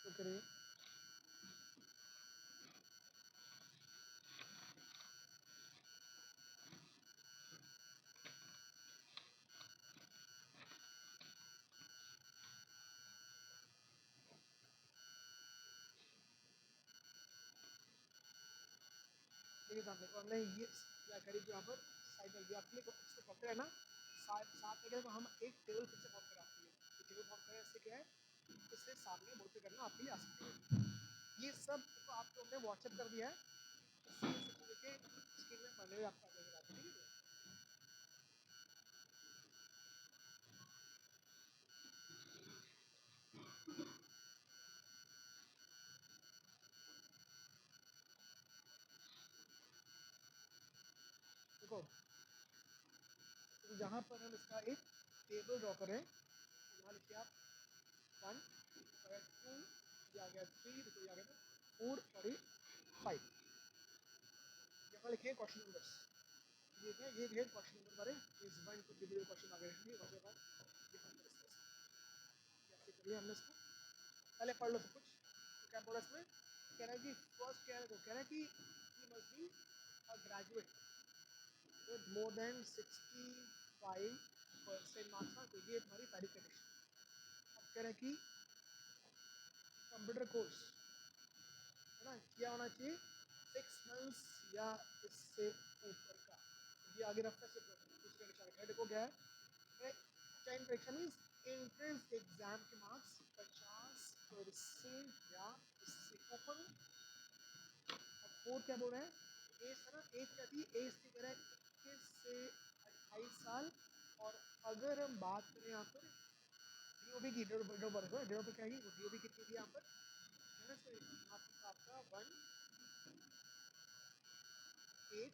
तो करिए, देखिए सामने को हमने ये क्या करीब यहाँ पर साइड में दिया आपके लिए, इसको पकड़े है ना, साथ साथ में तो हम एक टेबल फिर से फॉर्म करा आपके लिए। तो टेबल फॉर्म करें, इससे क्या है, इससे सामने बोल पे करना आपके लिए आसान है। ये सब तो आपको हमने व्हाट्सएप कर दिया है, इससे सब लेके स्क्रीन में पढ़ने में आपको आ जाएगा, ठीक है। देखो तो यहाँ पर हम इसका एक टेबल ड्रॉ करें, यहाँ लिखिए आप 1 और 2, ये आ गया 3, देखो ये आ गया 4 और ये 5। यहाँ लिखिए क्वेश्चन नंबर्स, ये क्या, ये है क्वेश्चन नंबर हमारे इस 1 2 3 क्वेश्चन आ गए हैं। ये क्वेश्चन का डिफरेंट डिस्कस कैसे करिए हमने इसको, पहले पढ़ लो सब कुछ। तो क्या बोला इसमें, कह रहा है कि फर्स्ट क्या है, तो कह रहा है कि he must be a graduate with more than 65% marks ना, तो ये हमारी पहली कंडीशन। अब कह रहा है कि कंप्यूटर कोर्स है ना क्या होना चाहिए, 6 मंथ्स या इससे ऊपर का। ये आगे रखता है दूसरे कंडीशन देखो क्या है, चयन परीक्षा मीन्स एंट्रेंस एग्जाम के मार्क्स 50% या इससे ऊपर हो। अब फोर क्या बोल रहे हैं, एज है ना, एज क्या थी, एज थी कह रहा है 21 से 28 साल। और अगर हम बात करें यहाँ पर डीओबी की, डेढ़ क्या है, डीओबी कितनी थी यहाँ पर, है ना, आपका 1 8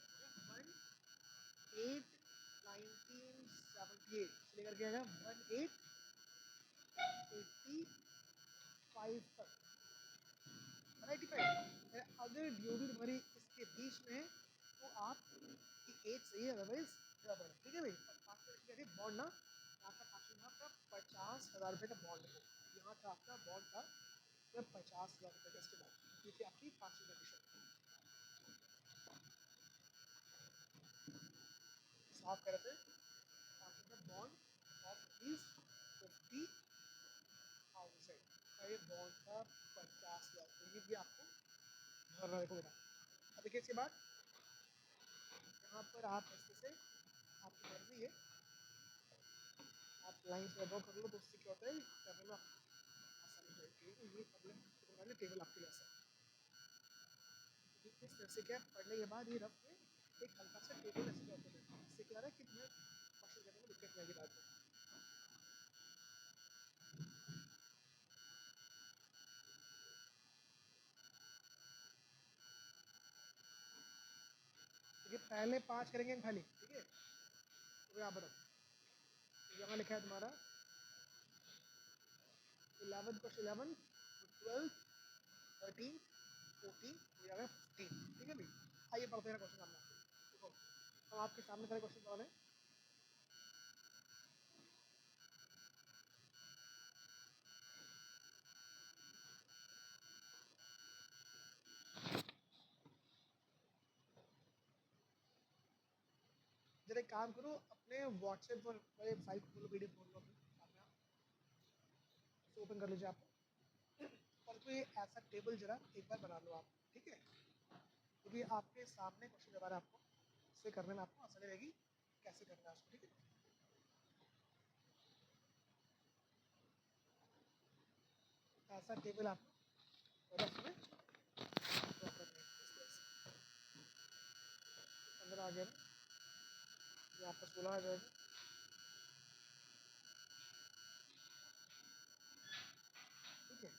1978 से लेकर के आएगा 1885 तक 185। अगर ड्यूटी तुम्हारी इसके बीच में है तो आप की एज सही है, अदरवाइज गड़बड़ है। ठीक है भाई, 5 कह रही बॉन्ड ना, यहाँ का काशी में आपका 50,000 रुपये का बॉन्ड है, यहाँ का आपका बॉन्ड था 50,000 रुपये का। इसके बाद ये थी आपकी 5वीं कंडीशन। साफ कर रहे थे बॉन्ड ऑफ रुपीज 50,000 का ये बॉन्ड था 50,000, ये भी आपको भरना देखो बेटा। अब देखिए इसके बाद यहाँ पर आप ऐसे से आपकी मर्जी है, आप लाइन से ड्रॉ कर लो तो उससे क्या होता है करने में आसानी रहती है। ये प्रॉब्लम टेबल आपके लिए आसान इस तरह से क्या पढ़ने के बाद ये रफ में एक हल्का सा टेबल ऐसे ड्रॉ कर देते हैं, इससे क्या रहा है कि तुम्हें क्वेश्चन करने में दिक्कत नहीं आएगी बाद में। देखिए पहले 5 करेंगे खाली, ठीक है, तो यहाँ बताओ यहाँ लिखा है तुम्हारा 11 क्वेश्चन 11 12 13 14 हो जाएगा 15। ठीक है भाई, आइए पढ़ते हैं क्वेश्चन सामने देखो। अब आपके सामने सारे क्वेश्चन कौन है, जरा एक काम करो अपने व्हाट्सएप पर फाइल खोलो, पीडीएफ खोल लो अपने तो ओपन कर लीजिए आप, और कोई ऐसा टेबल जरा एक बार बना लो आप। ठीक है, क्योंकि आपके सामने क्वेश्चन जब आ रहा है आपको इसे करने में आपको आसानी रहेगी कैसे करना है उसको। ठीक है, ऐसा टेबल आपको रफ में ड्रॉ करना है इस तरह से। अंदर आ गया ना, ये आपका 16 आ जाएगा। ठीक है,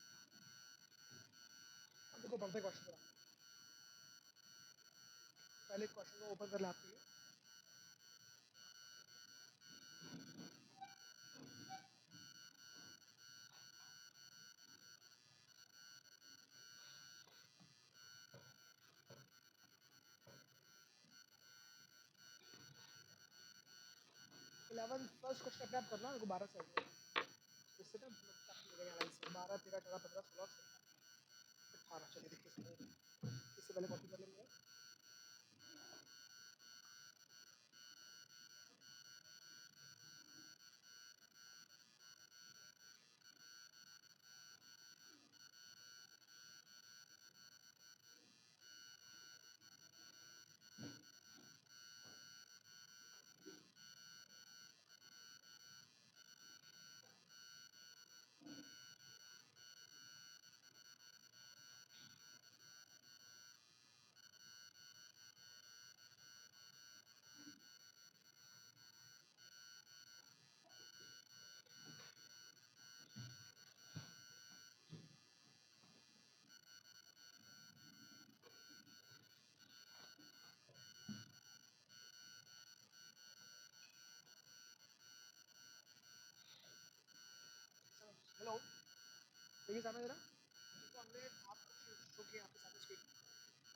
अब देखो बढ़ते क्वेश्चन जरा, पहले क्वेश्चन को ओपन कर ले आपके लिए। फर्स्ट क्वेश्चन अपने आप करना, मेरे को 12 से इससे ना एनालाइज 12 13 14 15 16 18। चलिए देखिए इससे पहले कॉपी कर लेंगे। हेलो, देखिए सामने जरा, तो हमने आपको शो किया आपके सामने स्क्रीन,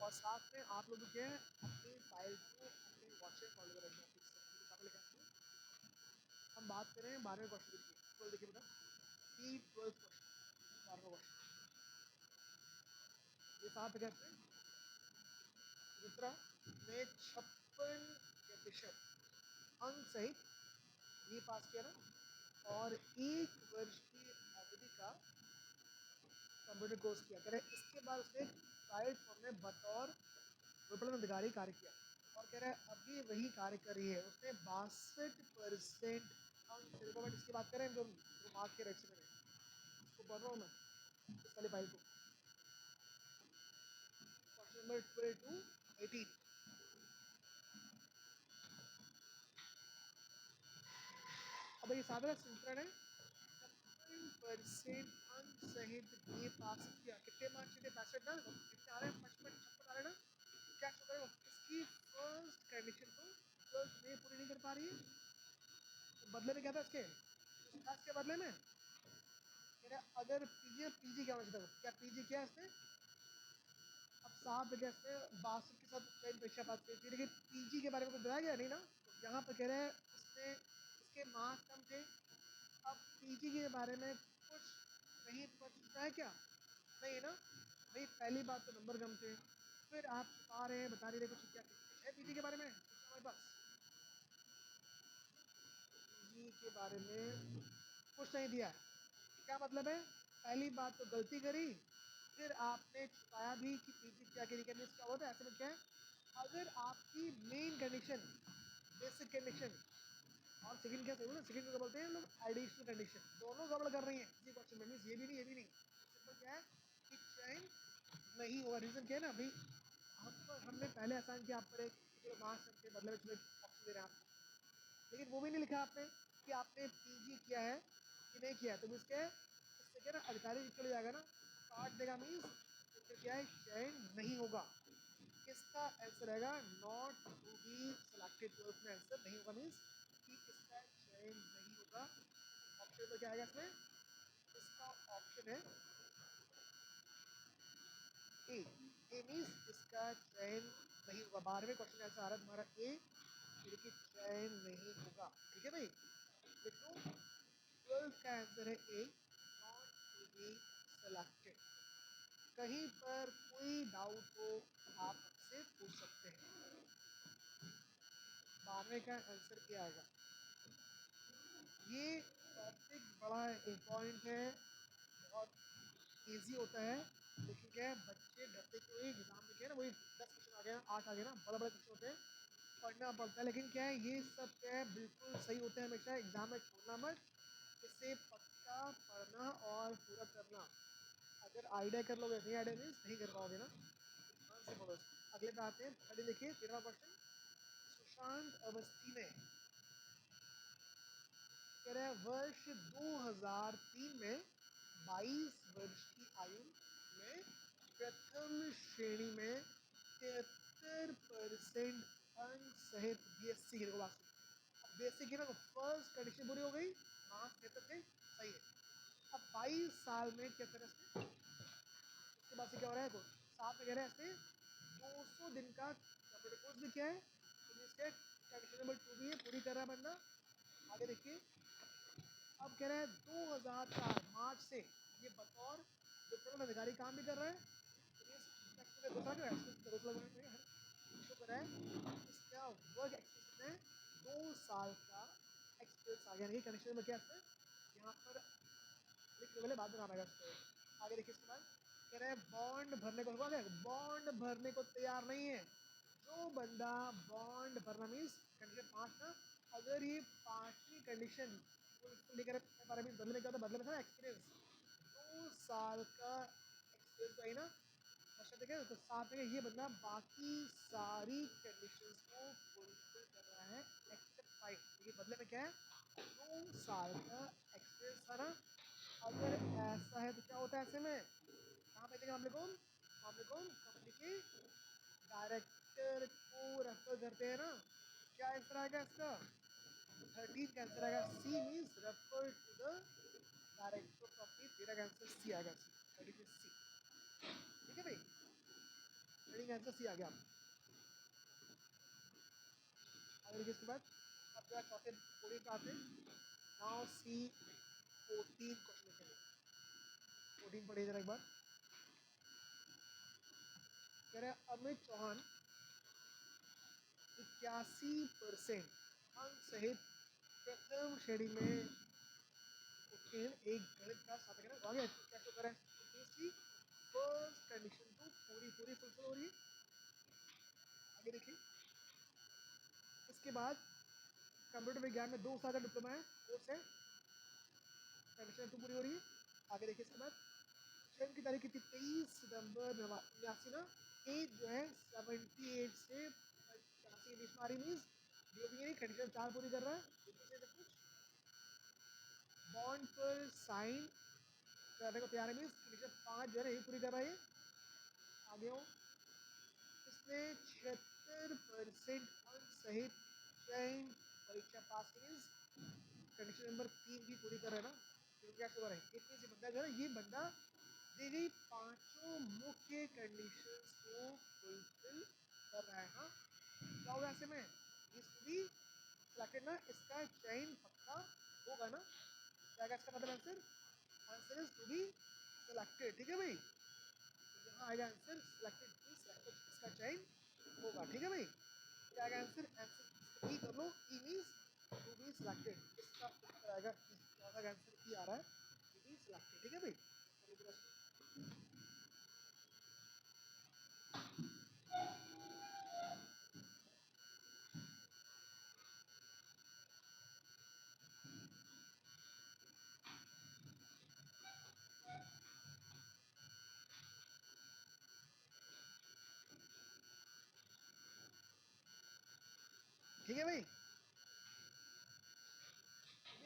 और साथ में आप लोग क्या है अपनी फाइल को अपने व्हाट्सएप फॉलो करेंगे आपके सामने लिखा है। हम बात कर रहे हैं 12वें क्वेश्चन की, 12 देखिए बेटा, सी 12 क्वेश्चन, 12वां क्वेश्चन। ये साथ कहते हैं दूसरा में 56% अंक सहित ये पास किया ना, और 1 वर्ष की अवधि का कंप्यूटर कोर्स किया। कह रहे इसके बाद उसने प्राइवेट फॉर्म में बतौर विपणन अधिकारी कार्य किया, और कह रहा है अभी वही कार्य कर रही है। उसने 62% अंक से, बट इसकी बात करें जो मार्क के रेक्शन में इसको पढ़ रहा हूँ मैं इस वाली फाइल को, क्वेश्चन नंबर 12 to 18। अब ये साधारण सूत्रण है, 56% अंक सहित बी पास किया। कितने मार्क्स थे? 65 ना, कितने आ रहे हैं? 55 56 आ रहे हैं ना, क्या शो करेगा इसकी फर्स्ट कंडीशन को 12th में पूरी नहीं कर पा रही है, तो बदले में क्या था इसके बदले में अगर पीजी क्या होना चाहिए, क्या पीजी किया इसने? अब साफ है इसने 62 के साथ चयन परीक्षा पास की थी, लेकिन पीजी के बारे में कुछ बताया गया नहीं ना। तो यहाँ पर कह रहे हैं इसने इसके मार्क्स कम थे। अब पीजी के बारे में कुछ नहीं पता है क्या? नहीं है ना भाई, पहली बात तो नंबर कम थे, फिर आप छुपा रहे हैं, बता नहीं रहे कुछ, क्या कुछ है पीजी के बारे में हमारे पास? पीजी के बारे में कुछ नहीं दिया है। क्या मतलब है? पहली बात तो गलती करी, फिर आपने छुपाया भी कि पीजी क्या करी करने से क्या होता है। ऐसे में क्या है, अगर आपकी मेन कंडीशन, बेसिक कंडीशन और सेकंड क्या ना, सेकंड को बोलते हैं लोग एडिशनल कंडीशन, दोनों गड़बड़ कर रही हैं इसी क्वेश्चन में, मींस ये भी नहीं ये भी नहीं। सिंपल क्या है कि चयन नहीं हुआ। रीजन क्या है ना भाई, हमने पहले आसान किया आप पर एक चलो मार्क्स के बदले में चलो ऑप्शन दे रहे हैं आपको, लेकिन वो भी नहीं लिखा आपने कि आपने पीजी किया है कि नहीं किया है। तो इसके इससे क्या ना अधिकारी चले जाएगा ना, काट देगा, मीन्स इससे क्या है चयन नहीं होगा। इसका आंसर रहेगा not to be selected, 12th में आंसर नहीं होगा, मीन्स कि इसका चयन नहीं होगा। ऑप्शन तो क्या आएगा इसमें? इसका ऑप्शन है ए। ए मीन्स इसका चयन नहीं होगा। 12वें क्वेश्चन का आंसर आ रहा है तुम्हारा ए, लेकिन चयन नहीं होगा। ठीक है भाई, लिख लो 12th का आंसर है ए, नॉट टू बी सिलेक्टेड। कहीं पर कोई डाउट हो आप हमसे पूछ सकते हैं। 12वें का आंसर क्या आएगा? ये टॉपिक बड़ा इम्पॉर्टेंट है, बहुत इजी होता है, लेकिन क्या है बच्चे डरते क्यों ही एग्जाम में, क्या है ना वही 10 क्वेश्चन आ गया 8 आ गया ना, बड़े बड़े क्वेश्चन होते हैं, पढ़ना पड़ता है। लेकिन क्या है ये सब क्या है बिल्कुल सही होते हैं, हमेशा एग्जाम में छोड़ना मत, इसे पक्का पढ़ना और पूरा करना। अगर आइडिया कर लोगे, नहीं आइडिया मीन्स नहीं कर पाओगे ना, ध्यान से पढ़ो। अगले पे आते हैं, पढ़े देखिए 13वां क्वेश्चन। सुशांत अवस्थी ने कह रहे हैं वर्ष 2003 में 22 वर्ष की आयु में प्रथम श्रेणी में 73% अंक सहित बीएससी की बात। अब बेसिक की ना फर्स्ट कंडीशन पूरी हो गई, मार्क्स 73 थे, सही है। अब 22 साल में क्या तरह से, उसके बाद से क्या हो रहा है, साथ में कह रहे हैं इसने 200 दिन का कंप्यूटर कोर्स भी किया है, तो इसके कंडीशन नंबर 2 भी है, पूरी कर रहा है बंदा। आगे देखिए, अब कह रहे हैं 2004 मार्च से ये बतौर विपणन अधिकारी काम भी कर रहा है। तो ये शो कर रहा है इसका वर्क एक्सपीरियंस में 2 साल का एक्सपीरियंस आ गया। नहीं कनेक्शन में क्या है यहाँ पर लिखने वाले बाद में काम आएगा इसको। आगे देखिए इसके बाद कह रहे हैं बॉन्ड भरने को, बॉन्ड भरने को तैयार नहीं है। जो बंदा बॉन्ड भरना मीन्स कंडीशन 5 ना, अगर ये 5वीं कंडीशन लेकर बारे में बदलने का, तो बदले में था एक्सपीरियंस, 2 साल का एक्सपीरियंस है ना, अच्छा ठीक है। तो साथ में ये बंदा बाकी सारी कंडीशंस को फुलफिल कर रहा है एक्सेप्ट 5, लेकिन बदले में क्या है 2 साल का एक्सपीरियंस था ना। अगर ऐसा है तो क्या होता है ऐसे में, कहाँ पे देंगे मामले को कंपनी के डायरेक्टर को रेफर करते हैं ना। क्या आंसर आएगा इसका? 13 का आंसर आएगा C, means refer to the director of company. 13 का आंसर सी आएगा, 13 सी। ठीक है भाई, 13 का आंसर सी आ गया। आगे देखिए इसके बाद अब जो है चौथे कोडिंग पे आते हैं। नाउ सी 14 क्वेश्चन लिखेंगे। 14 पढ़िए जरा एक बार। कह रहे हैं अमित चौहान 81% अंक सहित प्रथम श्रेणी में उत्तीर्ण एक गणित का साधक है। आगे क्या शो कर रहा है इसकी फर्स्ट कंडीशन तो पूरी पूरी फुलफिल हो रही है। आगे देखिए इसके बाद कंप्यूटर विज्ञान में 2 साल का डिप्लोमा है कोर्स है, कंडीशन तो पूरी हो रही है। आगे देखिए इसके बाद जन्म की तारीख कितनी, 23 सितंबर 89 ना। एज जो है 78 से 85 के बीच में आ रही, मीन्स नहीं कंडीशन 4 पूरी कर रहा है। कुछ बॉन्ड पर साइन करने को तैयार है, मीन्स कंडीशन 5 जो है यही पूरी कर रहा है। आगे हो, इसने 76% अंक सहित चयन परीक्षा पास मीन्स कंडीशन नंबर 3 भी पूरी कर रहे हैं ना, तो क्या शुगर है, इट मीन्स ये बंदा जो है ये बंदा दी गई पांचों मुख्य कंडीशंस को फुलफिल कर रहा है ना। क्या होगा ऐसे में, इस भी सिलेक्टेड ना, इसका चयन पक्का होगा ना। क्या क्या इसका मतलब answer, answer is to be selected, ठीक है भाई। तो यहाँ आएगा आंसर सिलेक्टेड, बी सिलेक्टेड, इसका चयन होगा, ठीक है भाई। क्या आएगा आंसर, आंसर ई कर लो, ई मींस टू बी सिलेक्टेड, इसका उत्तर आएगा ई, चौथा आंसर ई आ रहा है, टू बी सिलेक्टेड, ठीक है भाई। चलिए दूसरा सुनो। ठीक है भाई,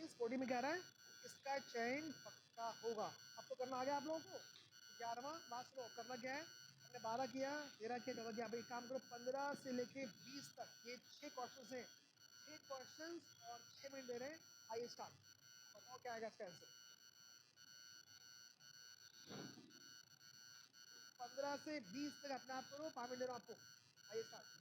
इस कोडी में कह रहा है इसका चयन पक्का होगा। अब तो करना आ गया आप लोगों को, 11वां बात सुनो, करना क्या है, हमने 12 किया, 13 किया, 14 किया, भाई काम करो 15 से लेके 20 तक, ये 6 क्वेश्चन है, 6 क्वेश्चन और 6 मिनट दे रहे हैं। आइए स्टार्ट, बताओ क्या आएगा इसका आंसर। 15 से 20 तक अपने आप करो, 5 मिनट दे रहा हूं आपको। आइए स्टार्ट।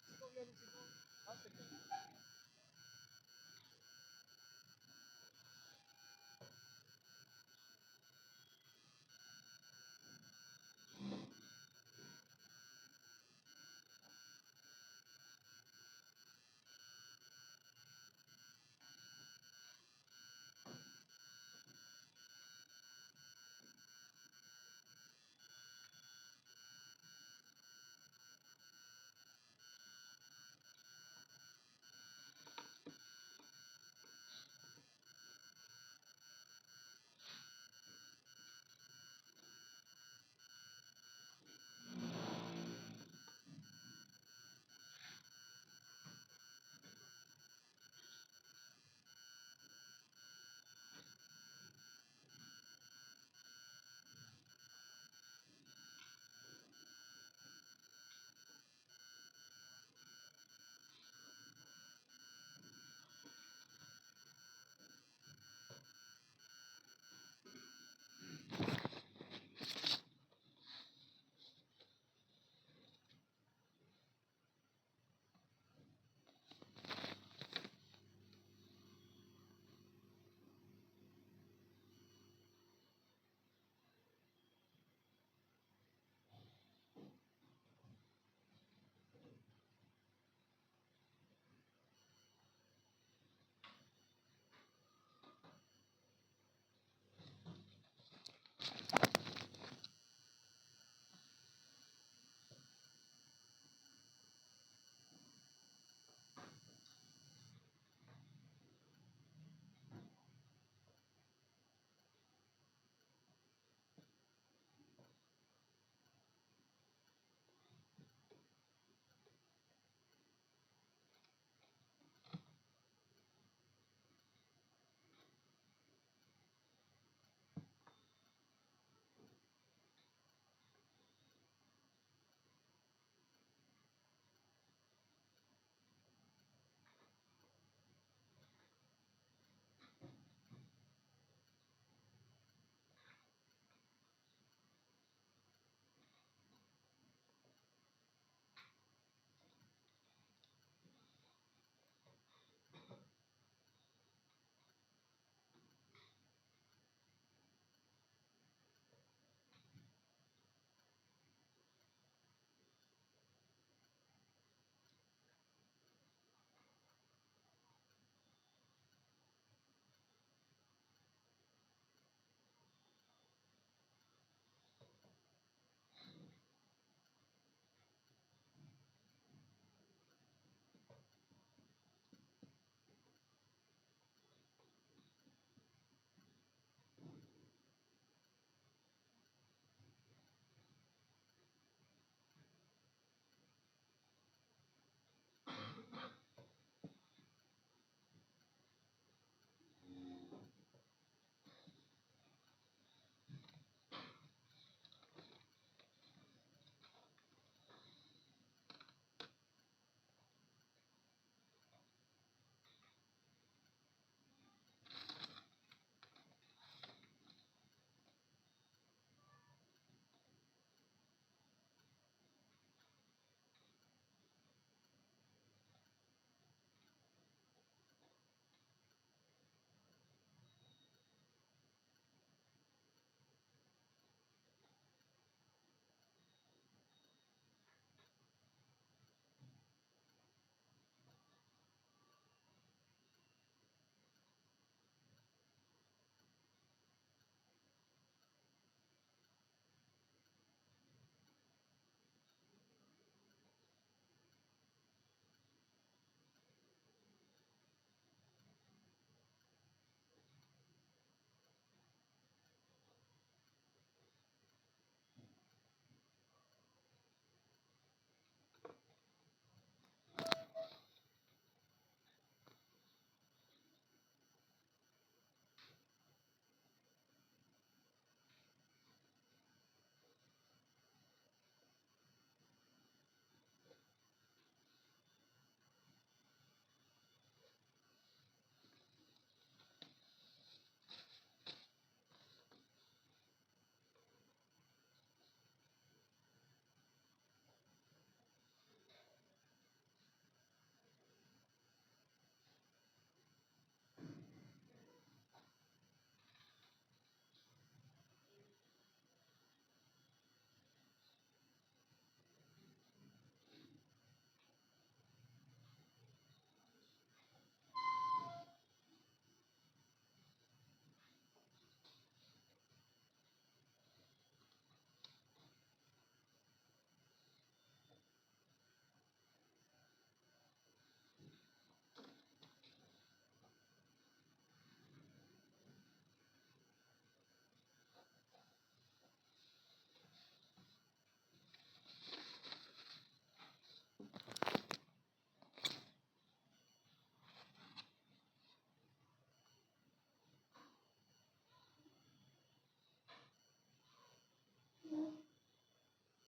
सीखो, सीखो,